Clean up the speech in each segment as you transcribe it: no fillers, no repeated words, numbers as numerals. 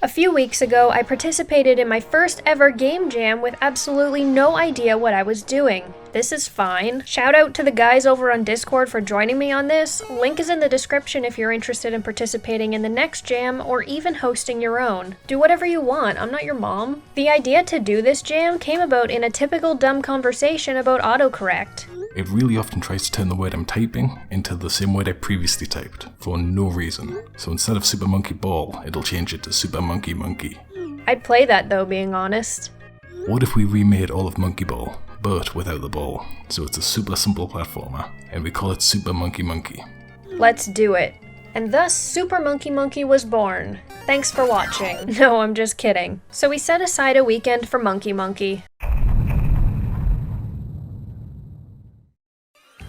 A few weeks ago, I participated in my first ever game jam with absolutely no idea what I was doing. This is fine. Shout out to the guys over on Discord for joining me on this. Link is in the description if you're interested in participating in the next jam or even hosting your own. Do whatever you want, I'm not your mom. The idea to do this jam came about in a typical dumb conversation about autocorrect. It really often tries to turn the word I'm typing into the same word I previously typed, for no reason. So instead of Super Monkey Ball, it'll change it to Super Monkey Monkey. I'd play that though, being honest. What if we remade all of Monkey Ball, but without the ball? So it's a super simple platformer, and we call it Super Monkey Monkey. Let's do it. And thus, Super Monkey Monkey was born. Thanks for watching. No, I'm just kidding. So we set aside a weekend for Monkey Monkey.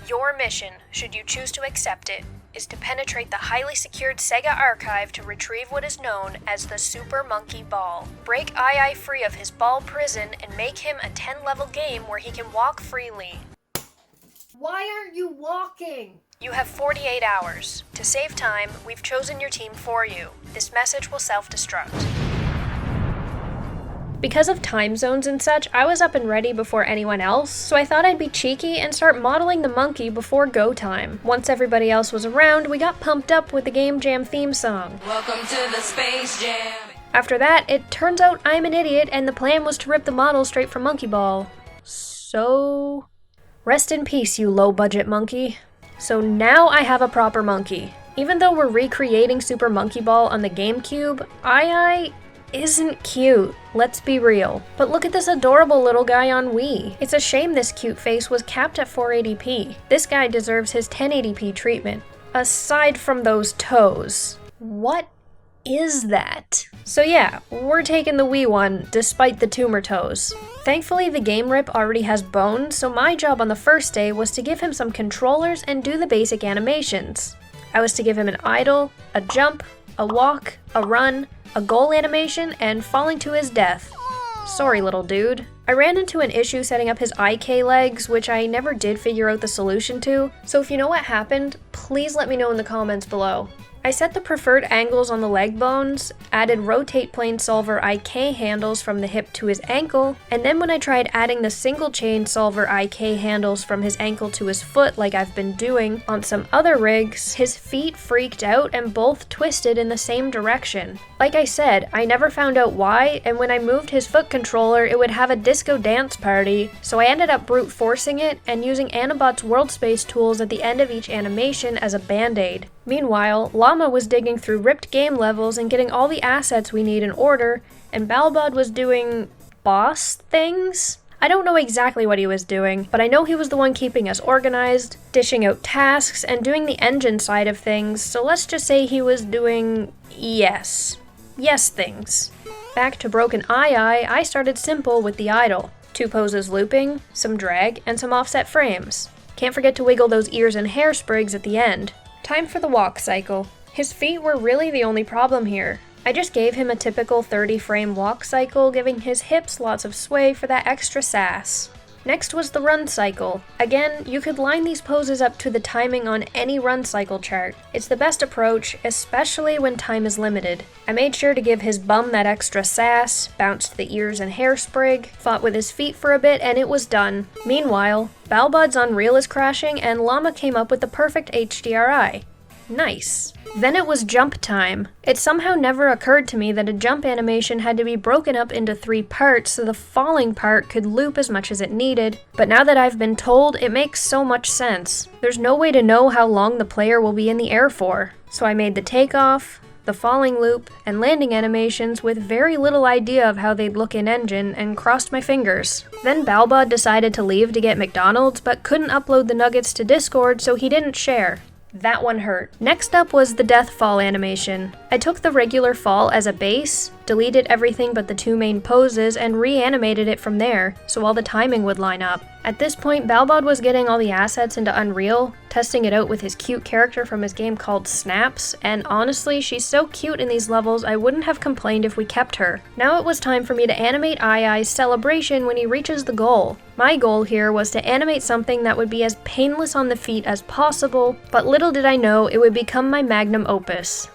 Your mission, should you choose to accept it, is to penetrate the highly secured Sega archive to retrieve what is known as the Super Monkey Ball. Break II free of his ball prison and make him a 10-level game where he can walk freely. Why aren't you walking? You have 48 hours. To save time, we've chosen your team for you. This message will self-destruct. Because of time zones and such, I was up and ready before anyone else, so I thought I'd be cheeky and start modeling the monkey before go time. Once everybody else was around, we got pumped up with the Game Jam theme song. Welcome to the Space Jam. After that, it turns out I'm an idiot and the plan was to rip the model straight from Monkey Ball. So... rest in peace, you low-budget monkey. So now I have a proper monkey. Even though we're recreating Super Monkey Ball on the GameCube, II isn't cute, let's be real. But look at this adorable little guy on Wii. It's a shame this cute face was capped at 480p. This guy deserves his 1080p treatment. Aside from those toes. What is that? So yeah, we're taking the Wii one, despite the tumor toes. Thankfully, the game rip already has bones, so my job on the first day was to give him some controllers and do the basic animations. I was to give him an idle, a jump, a walk, a run, a goal animation, and falling to his death. Sorry, little dude. I ran into an issue setting up his IK legs, which I never did figure out the solution to, so if you know what happened, please let me know in the comments below. I set the preferred angles on the leg bones, added rotate plane solver IK handles from the hip to his ankle, and then when I tried adding the single chain solver IK handles from his ankle to his foot like I've been doing on some other rigs, his feet freaked out and both twisted in the same direction. Like I said, I never found out why, and when I moved his foot controller it would have a disco dance party, so I ended up brute forcing it and using Animates world space tools at the end of each animation as a band-aid. Meanwhile, Llama was digging through ripped game levels and getting all the assets we need in order, and Balbod was doing boss things? I don't know exactly what he was doing, but I know he was the one keeping us organized, dishing out tasks, and doing the engine side of things, so let's just say he was doing yes things. Back to Broken II, I started simple with the idle. 2 poses looping, some drag, and some offset frames. Can't forget to wiggle those ears and hair sprigs at the end. Time for the walk cycle. His feet were really the only problem here. I just gave him a typical 30-frame walk cycle, giving his hips lots of sway for that extra sass. Next was the run cycle. Again, you could line these poses up to the timing on any run cycle chart. It's the best approach, especially when time is limited. I made sure to give his bum that extra sass, bounced the ears and hair sprig, fought with his feet for a bit, and it was done. Meanwhile, Balbod's Unreal is crashing, and Llama came up with the perfect HDRI. Nice. Then it was jump time. It somehow never occurred to me that a jump animation had to be broken up into 3 parts so the falling part could loop as much as it needed, but now that I've been told, it makes so much sense. There's no way to know how long the player will be in the air for, so I made the takeoff, the falling loop, and landing animations with very little idea of how they'd look in engine and crossed my fingers. Then Balbod decided to leave to get McDonald's but couldn't upload the nuggets to Discord so he didn't share. That one hurt. Next up was the death fall animation. I took the regular fall as a base, deleted everything but the 2 main poses, and reanimated it from there, so all the timing would line up. At this point, Balbod was getting all the assets into Unreal, testing it out with his cute character from his game called Snaps, and honestly, she's so cute in these levels I wouldn't have complained if we kept her. Now it was time for me to animate II's celebration when he reaches the goal. My goal here was to animate something that would be as painless on the feet as possible, but little did I know it would become my magnum opus.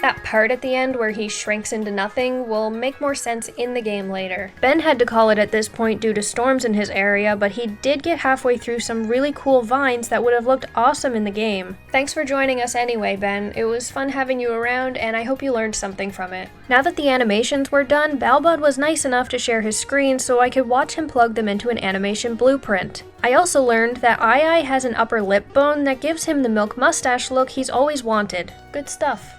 That part at the end where he shrinks into nothing will make more sense in the game later. Ben had to call it at this point due to storms in his area, but he did get halfway through some really cool vines that would have looked awesome in the game. Thanks for joining us anyway, Ben. It was fun having you around, and I hope you learned something from it. Now that the animations were done, Balbud was nice enough to share his screen so I could watch him plug them into an animation blueprint. I also learned that Ai has an upper lip bone that gives him the milk mustache look he's always wanted. Good stuff.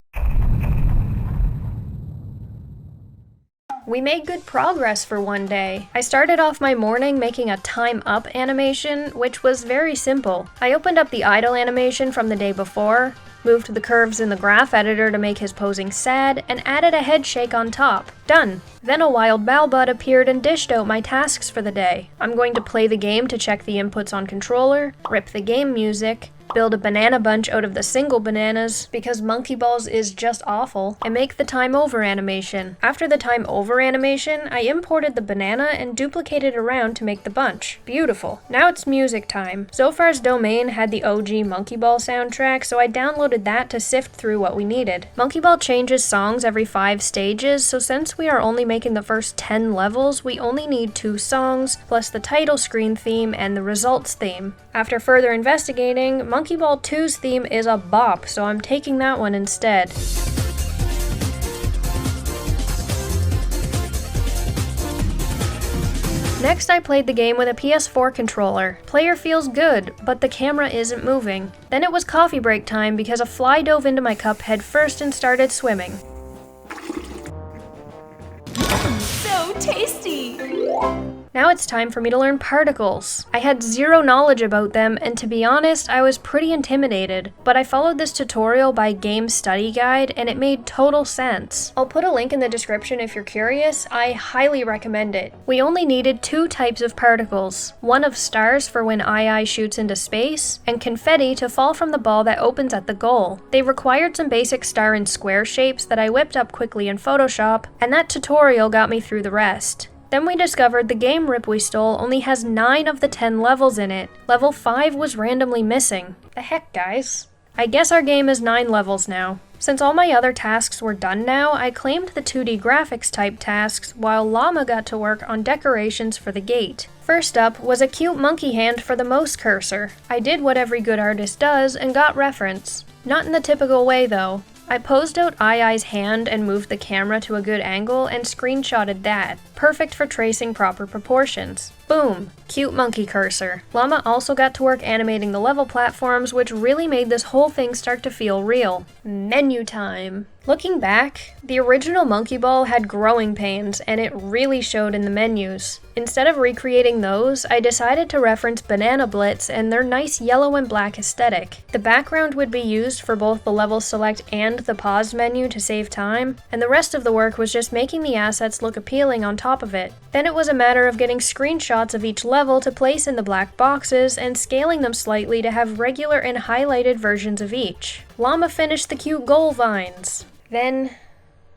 We made good progress for one day. I started off my morning making a time up animation, which was very simple. I opened up the idle animation from the day before, moved the curves in the graph editor to make his posing sad, and added a head shake on top. Done. Then a wild Balbud appeared and dished out my tasks for the day. I'm going to play the game to check the inputs on controller, rip the game music, build a banana bunch out of the single bananas, because Monkey Balls is just awful, and make the time over animation. After the time over animation, I imported the banana and duplicated around to make the bunch. Beautiful. Now it's music time. Zofar's domain had the OG Monkey Ball soundtrack, so I downloaded that to sift through what we needed. Monkey Ball changes songs every 5 stages, so since we are only making the first 10 levels, we only need 2 songs, plus the title screen theme and the results theme. After further investigating, Monkey Ball 2's theme is a bop, so I'm taking that one instead. Next, I played the game with a PS4 controller. Player feels good, but the camera isn't moving. Then it was coffee break time because a fly dove into my cup head first and started swimming. So tasty! Now it's time for me to learn particles. I had zero knowledge about them, and to be honest, I was pretty intimidated, but I followed this tutorial by Game Study Guide, and it made total sense. I'll put a link in the description if you're curious. I highly recommend it. We only needed 2 types of particles, one of stars for when Ai shoots into space, and confetti to fall from the ball that opens at the goal. They required some basic star and square shapes that I whipped up quickly in Photoshop, and that tutorial got me through the rest. Then we discovered the game rip we stole only has 9 of the 10 levels in it. Level 5 was randomly missing. The heck, guys? I guess our game is 9 levels now. Since all my other tasks were done now, I claimed the 2D graphics type tasks while Llama got to work on decorations for the gate. First up was a cute monkey hand for the mouse cursor. I did what every good artist does and got reference. Not in the typical way though. I posed out Ai's hand and moved the camera to a good angle and screenshotted that. Perfect for tracing proper proportions. Boom! Cute monkey cursor. Llama also got to work animating the level platforms, which really made this whole thing start to feel real. Menu time. Looking back, the original Monkey Ball had growing pains, and it really showed in the menus. Instead of recreating those, I decided to reference Banana Blitz and their nice yellow and black aesthetic. The background would be used for both the level select and the pause menu to save time, and the rest of the work was just making the assets look appealing on top of it. Then it was a matter of getting screenshots of each level to place in the black boxes and scaling them slightly to have regular and highlighted versions of each. Llama finished the cute goal vines. Then,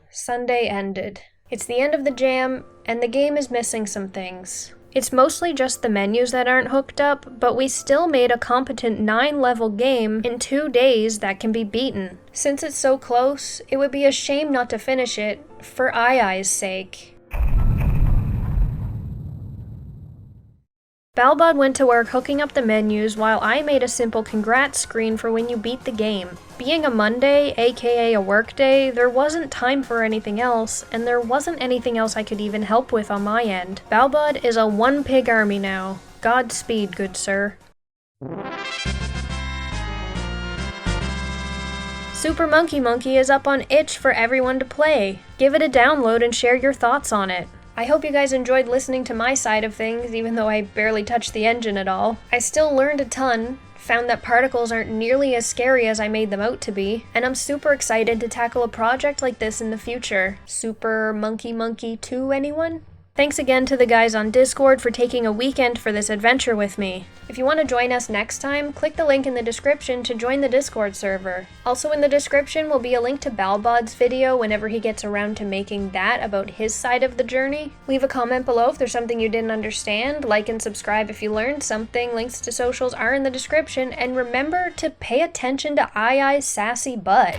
Sunday ended. It's the end of the jam, and the game is missing some things. It's mostly just the menus that aren't hooked up, but we still made a competent 9-level game in 2 days that can be beaten. Since it's so close, it would be a shame not to finish it, for Ai's sake. Balbud went to work hooking up the menus while I made a simple congrats screen for when you beat the game. Being a Monday, aka a work day, there wasn't time for anything else, and there wasn't anything else I could even help with on my end. Balbud is a 1-pig army now. Godspeed, good sir. Super Monkey Monkey is up on itch for everyone to play. Give it a download and share your thoughts on it. I hope you guys enjoyed listening to my side of things, even though I barely touched the engine at all. I still learned a ton, found that particles aren't nearly as scary as I made them out to be, and I'm super excited to tackle a project like this in the future. Super Monkey Monkey 2, anyone? Thanks again to the guys on Discord for taking a weekend for this adventure with me. If you want to join us next time, click the link in the description to join the Discord server. Also in the description will be a link to Balbud's video whenever he gets around to making that about his side of the journey. Leave a comment below if there's something you didn't understand, like and subscribe if you learned something, links to socials are in the description, and remember to pay attention to Ai's sassy butt.